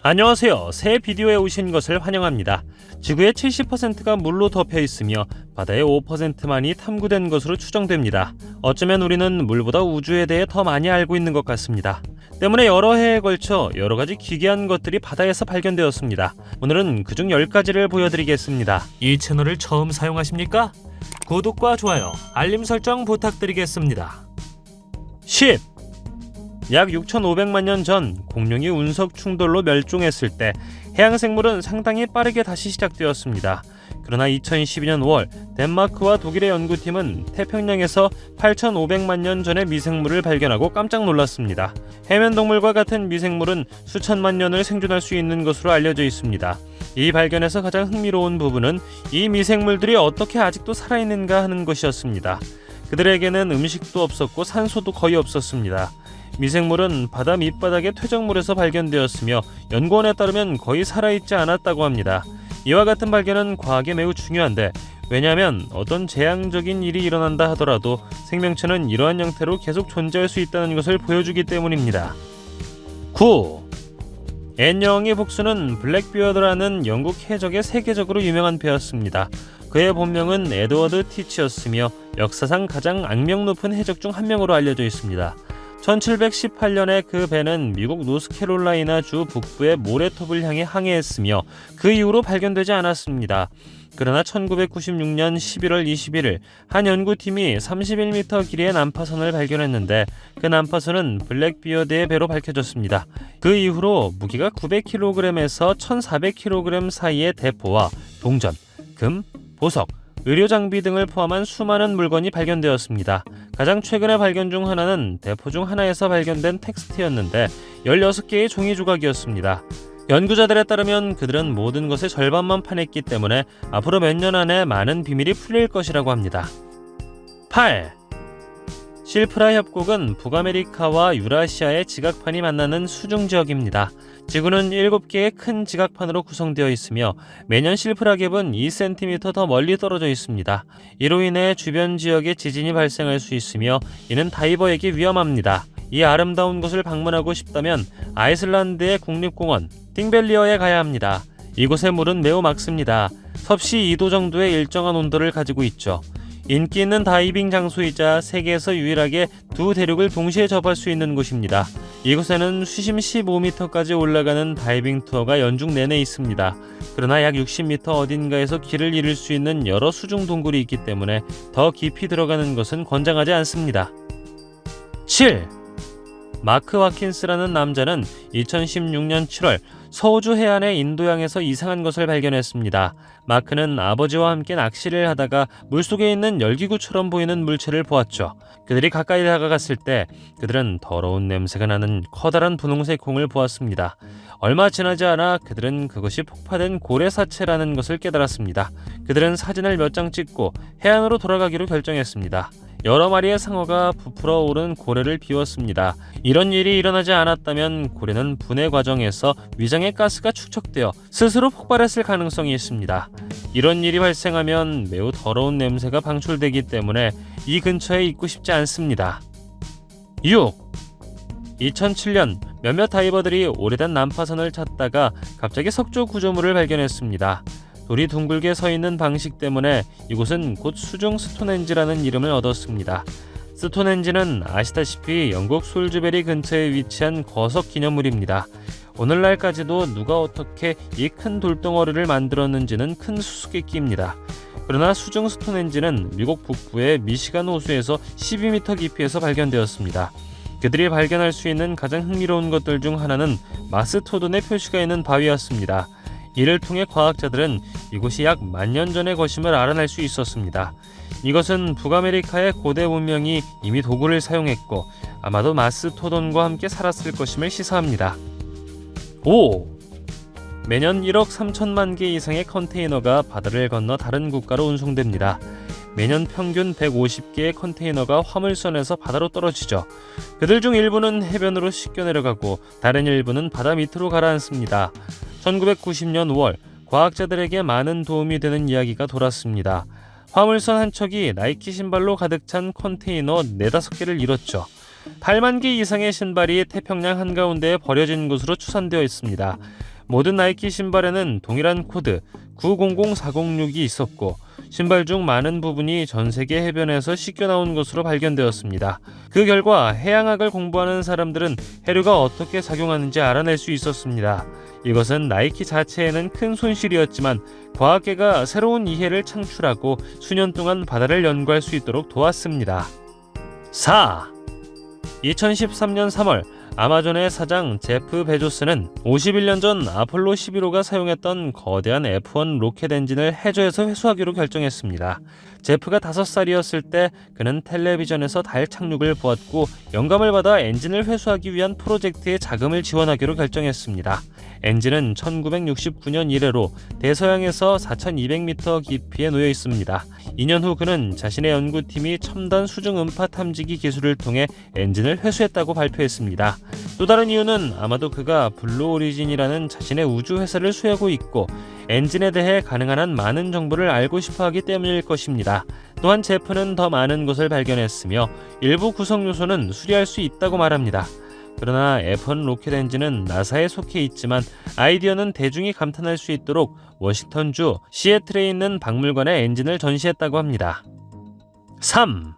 안녕하세요. 새 비디오에 오신 것을 환영합니다. 지구의 70%가 물로 덮여 있으며 바다의 5%만이 탐구된 것으로 추정됩니다. 어쩌면 우리는 물보다 우주에 대해 더 많이 알고 있는 것 같습니다. 때문에 여러 해에 걸쳐 여러 가지 기괴한 것들이 바다에서 발견되었습니다. 오늘은 그중 10가지를 보여드리겠습니다. 이 채널을 처음 사용하십니까? 구독과 좋아요, 알림 설정 부탁드리겠습니다. 10. 약 6,500만 년 전 공룡이 운석 충돌로 멸종했을 때 해양 생물은 상당히 빠르게 다시 시작되었습니다. 그러나 2012년 5월 덴마크와 독일의 연구팀은 태평양에서 8,500만 년 전의 미생물을 발견하고 깜짝 놀랐습니다. 해면 동물과 같은 미생물은 수천만 년을 생존할 수 있는 것으로 알려져 있습니다. 이 발견에서 가장 흥미로운 부분은 이 미생물들이 어떻게 아직도 살아있는가 하는 것이었습니다. 그들에게는 음식도 없었고 산소도 거의 없었습니다. 미생물은 바다 밑바닥의 퇴적물에서 발견되었으며 연구원에 따르면 거의 살아있지 않았다고 합니다. 이와 같은 발견은 과학에 매우 중요한데, 왜냐하면 어떤 재앙적인 일이 일어난다 하더라도 생명체는 이러한 형태로 계속 존재할 수 있다는 것을 보여주기 때문입니다. 9. 앤여왕의 복수는 블랙비어드라는 영국 해적의 세계적으로 유명한 배였습니다. 그의 본명은 에드워드 티치였으며 역사상 가장 악명 높은 해적 중 한 명으로 알려져 있습니다. 1718년에 그 배는 미국 노스캐롤라이나 주 북부의 모래톱을 향해 항해했으며 그 이후로 발견되지 않았습니다. 그러나 1996년 11월 21일 한 연구팀이 31m 길이의 난파선을 발견했는데, 그 난파선은 블랙비어드의 배로 밝혀졌습니다. 그 이후로 무게가 900kg에서 1400kg 사이의 대포와 동전, 금, 보석, 의료장비 등을 포함한 수많은 물건이 발견되었습니다. 가장 최근의 발견 중 하나는 대포 중 하나에서 발견된 텍스트였는데 16개의 종이 조각이었습니다. 연구자들에 따르면 그들은 모든 것의 절반만 파냈기 때문에 앞으로 몇 년 안에 많은 비밀이 풀릴 것이라고 합니다. 8. 실프라 협곡은 북아메리카와 유라시아의 지각판이 만나는 수중지역입니다. 지구는 7개의 큰 지각판으로 구성되어 있으며 매년 실프라갭은 2cm 더 멀리 떨어져 있습니다. 이로 인해 주변 지역에 지진이 발생할 수 있으며 이는 다이버에게 위험합니다. 이 아름다운 곳을 방문하고 싶다면 아이슬란드의 국립공원 띵벨리어에 가야 합니다. 이곳의 물은 매우 맑습니다. 섭씨 2도 정도의 일정한 온도를 가지고 있죠. 인기 있는 다이빙 장소이자 세계에서 유일하게 두 대륙을 동시에 접할 수 있는 곳입니다. 이곳에는 수심 15m까지 올라가는 다이빙 투어가 연중 내내 있습니다. 그러나 약 60m 어딘가에서 길을 잃을 수 있는 여러 수중 동굴이 있기 때문에 더 깊이 들어가는 것은 권장하지 않습니다. 7. 마크 와킨스라는 남자는 2016년 7월 서우주 해안의 인도양에서 이상한 것을 발견했습니다. 마크는 아버지와 함께 낚시를 하다가 물속에 있는 열기구처럼 보이는 물체를 보았죠. 그들이 가까이 다가갔을 때 그들은 더러운 냄새가 나는 커다란 분홍색 공을 보았습니다. 얼마 지나지 않아 그들은 그것이 폭파된 고래사체라는 것을 깨달았습니다. 그들은 사진을 몇 장 찍고 해안으로 돌아가기로 결정했습니다. 여러 마리의 상어가 부풀어 오른 고래를 비웠습니다. 이런 일이 일어나지 않았다면 고래는 분해 과정에서 위장의 가스가 축적되어 스스로 폭발했을 가능성이 있습니다. 이런 일이 발생하면 매우 더러운 냄새가 방출되기 때문에 이 근처에 있고 싶지 않습니다. 6. 2007년 몇몇 다이버들이 오래된 난파선을 찾다가 갑자기 석조 구조물을 발견했습니다. 돌이 둥글게 서 있는 방식 때문에 이곳은 곧 수중 스톤헨지라는 이름을 얻었습니다. 스톤헨지는 아시다시피 영국 솔즈베리 근처에 위치한 거석 기념물입니다. 오늘날까지도 누가 어떻게 이 큰 돌덩어리를 만들었는지는 큰 수수께끼입니다. 그러나 수중 스톤헨지는 미국 북부의 미시간 호수에서 12m 깊이에서 발견되었습니다. 그들이 발견할 수 있는 가장 흥미로운 것들 중 하나는 마스토돈의 표시가 있는 바위였습니다. 이를 통해 과학자들은 이곳이 약 10,000년 전의 것임을 알아낼 수 있었습니다. 이것은 북아메리카의 고대 문명이 이미 도구를 사용했고 아마도 마스토돈과 함께 살았을 것임을 시사합니다. 5. 매년 1억 3천만 개 이상의 컨테이너가 바다를 건너 다른 국가로 운송됩니다. 매년 평균 150개의 컨테이너가 화물선에서 바다로 떨어지죠. 그들 중 일부는 해변으로 씻겨 내려가고 다른 일부는 바다 밑으로 가라앉습니다. 1990년 5월 과학자들에게 많은 도움이 되는 이야기가 돌았습니다. 화물선 한 척이 나이키 신발로 가득 찬 컨테이너 4-5개를 잃었죠. 8만 개 이상의 신발이 태평양 한가운데에 버려진 것으로 추산되어 있습니다. 모든 나이키 신발에는 동일한 코드 900406이 있었고 신발 중 많은 부분이 전 세계 해변에서 씻겨 나온 것으로 발견되었습니다. 그 결과 해양학을 공부하는 사람들은 해류가 어떻게 작용하는지 알아낼 수 있었습니다. 이것은 나이키 자체에는 큰 손실이었지만 과학계가 새로운 이해를 창출하고 수년 동안 바다를 연구할 수 있도록 도왔습니다. 4. 2013년 3월 아마존의 사장 제프 베조스는 51년 전 아폴로 11호가 사용했던 거대한 F1 로켓 엔진을 해저에서 회수하기로 결정했습니다. 제프가 5살이었을 때 그는 텔레비전에서 달 착륙을 보았고 영감을 받아 엔진을 회수하기 위한 프로젝트에 자금을 지원하기로 결정했습니다. 엔진은 1969년 이래로 대서양에서 4,200m 깊이에 놓여 있습니다. 2년 후 그는 자신의 연구팀이 첨단 수중 음파 탐지기 기술을 통해 엔진을 회수했다고 발표했습니다. 또 다른 이유는 아마도 그가 블루 오리진이라는 자신의 우주 회사를 소유하고 있고 엔진에 대해 가능한 한 많은 정보를 알고 싶어 하기 때문일 것입니다. 또한 제프는 더 많은 것을 발견했으며 일부 구성 요소는 수리할 수 있다고 말합니다. 그러나 F1 로켓 엔진은 나사에 속해 있지만 아이디어는 대중이 감탄할 수 있도록 워싱턴주 시애틀에 있는 박물관에 엔진을 전시했다고 합니다. 3.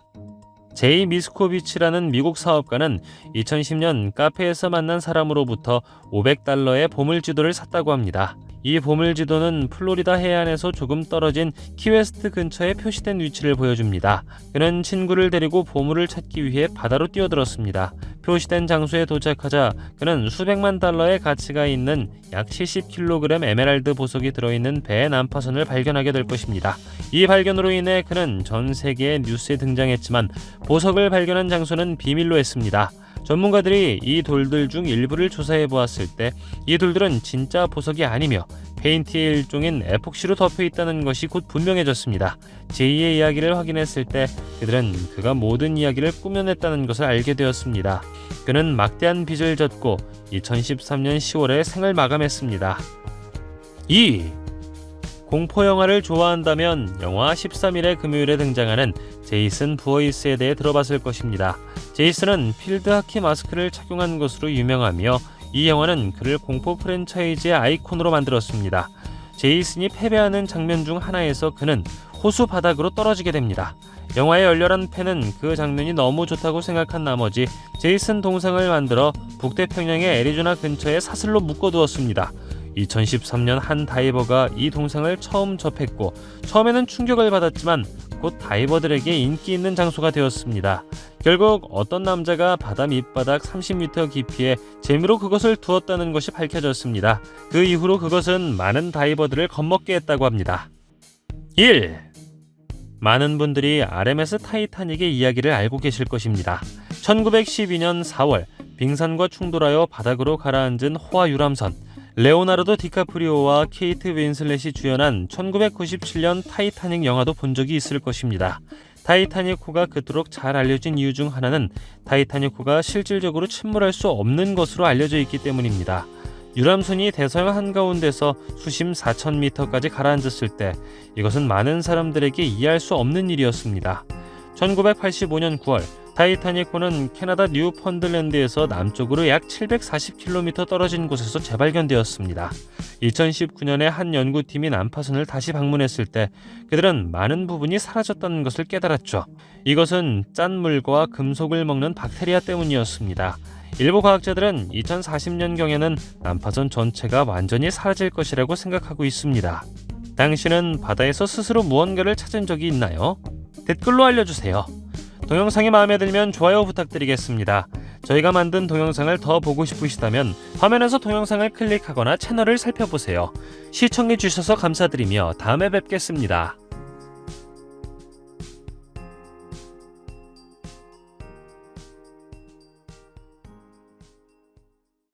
제이 미스코비치라는 미국 사업가는 2010년 카페에서 만난 사람으로부터 $500의 보물지도를 샀다고 합니다. 이 보물지도는 플로리다 해안에서 조금 떨어진 키웨스트 근처에 표시된 위치를 보여줍니다. 그는 친구를 데리고 보물을 찾기 위해 바다로 뛰어들었습니다. 표시된 장소에 도착하자 그는 수백만 달러의 가치가 있는 약 70kg 에메랄드 보석이 들어있는 배의 난파선을 발견하게 될 것입니다. 이 발견으로 인해 그는 전 세계의 뉴스에 등장했지만 보석을 발견한 장소는 비밀로 했습니다. 전문가들이 이 돌들 중 일부를 조사해 보았을 때 이 돌들은 진짜 보석이 아니며 페인트의 일종인 에폭시로 덮여 있다는 것이 곧 분명해졌습니다. 제이의 이야기를 확인했을 때 그들은 그가 모든 이야기를 꾸며냈다는 것을 알게 되었습니다. 그는 막대한 빚을 졌고 2013년 10월에 생을 마감했습니다. 2. 공포 영화를 좋아한다면 영화 13일의 금요일에 등장하는 제이슨 부어이스에 대해 들어봤을 것입니다. 제이슨은 필드 하키 마스크를 착용한 것으로 유명하며 이 영화는 그를 공포 프랜차이즈의 아이콘으로 만들었습니다. 제이슨이 패배하는 장면 중 하나에서 그는 호수 바닥으로 떨어지게 됩니다. 영화의 열렬한 팬은 그 장면이 너무 좋다고 생각한 나머지 제이슨 동상을 만들어 북태평양의 애리조나 근처에 사슬로 묶어두었습니다. 2013년 한 다이버가 이 동상을 처음 접했고 처음에는 충격을 받았지만 곧 다이버들에게 인기 있는 장소가 되었습니다. 결국 어떤 남자가 바다 밑바닥 30m 깊이에 재미로 그것을 두었다는 것이 밝혀졌습니다. 그 이후로 그것은 많은 다이버들을 겁먹게 했다고 합니다. 1. 많은 분들이 RMS 타이타닉의 이야기를 알고 계실 것입니다. 1912년 4월 빙산과 충돌하여 바닥으로 가라앉은 호화 유람선 레오나르도 디카프리오와 케이트 윈슬렛이 주연한 1997년 타이타닉 영화도 본 적이 있을 것입니다. 타이타닉호가 그토록 잘 알려진 이유 중 하나는 타이타닉호가 실질적으로 침몰할 수 없는 것으로 알려져 있기 때문입니다. 유람선이 대서양 한가운데서 수심 4,000m까지 가라앉았을 때 이것은 많은 사람들에게 이해할 수 없는 일이었습니다. 1985년 9월 타이타닉호는 캐나다 뉴펀들랜드에서 남쪽으로 약 740km 떨어진 곳에서 재발견되었습니다. 2019년에 한 연구팀이 난파선을 다시 방문했을 때 그들은 많은 부분이 사라졌다는 것을 깨달았죠. 이것은 짠 물과 금속을 먹는 박테리아 때문이었습니다. 일부 과학자들은 2040년경에는 난파선 전체가 완전히 사라질 것이라고 생각하고 있습니다. 당신은 바다에서 스스로 무언가를 찾은 적이 있나요? 댓글로 알려주세요. 동영상이 마음에 들면 좋아요 부탁드리겠습니다. 저희가 만든 동영상을 더 보고 싶으시다면 화면에서 동영상을 클릭하거나 채널을 살펴보세요. 시청해주셔서 감사드리며 다음에 뵙겠습니다.